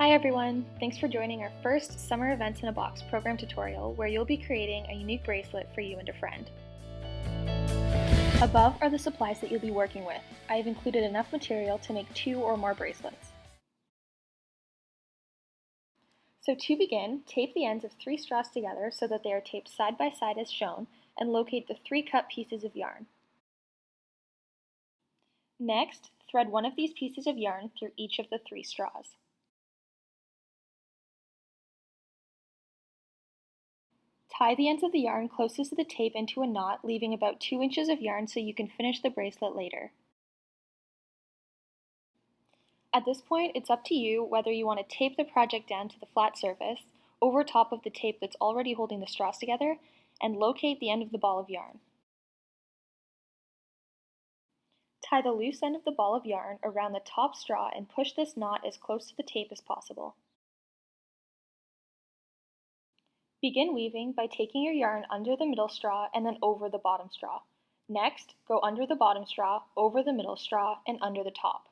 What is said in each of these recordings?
Hi everyone! Thanks for joining our first Summer Events in a Box program tutorial where you'll be creating a unique bracelet for you and a friend. Above are the supplies that you'll be working with. I have included enough material to make 2 or more bracelets. So to begin, tape the ends of 3 straws together so that they are taped side by side as shown, and locate the 3 cut pieces of yarn. Next, thread one of these pieces of yarn through each of the 3 straws. Tie the ends of the yarn closest to the tape into a knot, leaving about 2 inches of yarn so you can finish the bracelet later. At this point, it's up to you whether you want to tape the project down to the flat surface, over top of the tape that's already holding the straws together, and locate the end of the ball of yarn. Tie the loose end of the ball of yarn around the top straw and push this knot as close to the tape as possible. Begin weaving by taking your yarn under the middle straw and then over the bottom straw. Next, go under the bottom straw, over the middle straw, and under the top.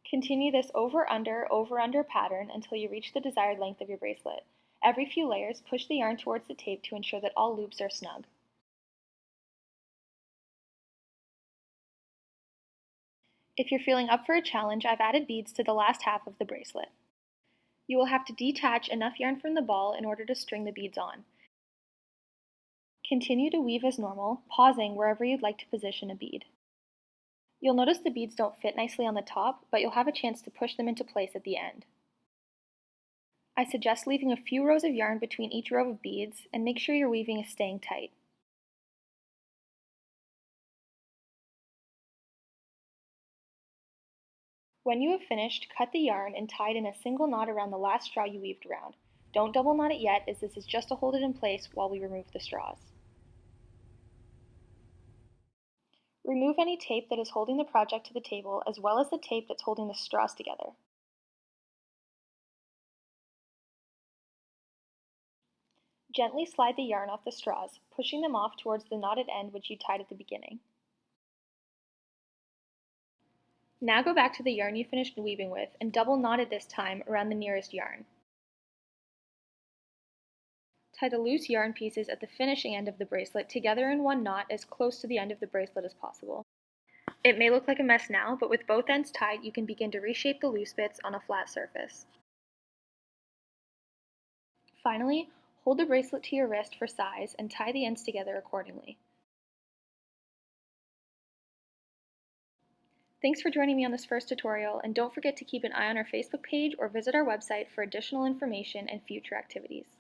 Continue this over-under pattern until you reach the desired length of your bracelet. Every few layers, push the yarn towards the tape to ensure that all loops are snug. If you're feeling up for a challenge, I've added beads to the last half of the bracelet. You will have to detach enough yarn from the ball in order to string the beads on. Continue to weave as normal, pausing wherever you'd like to position a bead. You'll notice the beads don't fit nicely on the top, but you'll have a chance to push them into place at the end. I suggest leaving a few rows of yarn between each row of beads, and make sure your weaving is staying tight. When you have finished, cut the yarn and tie it in a single knot around the last straw you weaved around. Don't double knot it yet, as this is just to hold it in place while we remove the straws. Remove any tape that is holding the project to the table, as well as the tape that's holding the straws together. Gently slide the yarn off the straws, pushing them off towards the knotted end which you tied at the beginning. Now go back to the yarn you finished weaving with and double knot it this time around the nearest yarn. Tie the loose yarn pieces at the finishing end of the bracelet together in one knot as close to the end of the bracelet as possible. It may look like a mess now, but with both ends tied, you can begin to reshape the loose bits on a flat surface. Finally, hold the bracelet to your wrist for size and tie the ends together accordingly. Thanks for joining me on this first tutorial, and don't forget to keep an eye on our Facebook page or visit our website for additional information and future activities.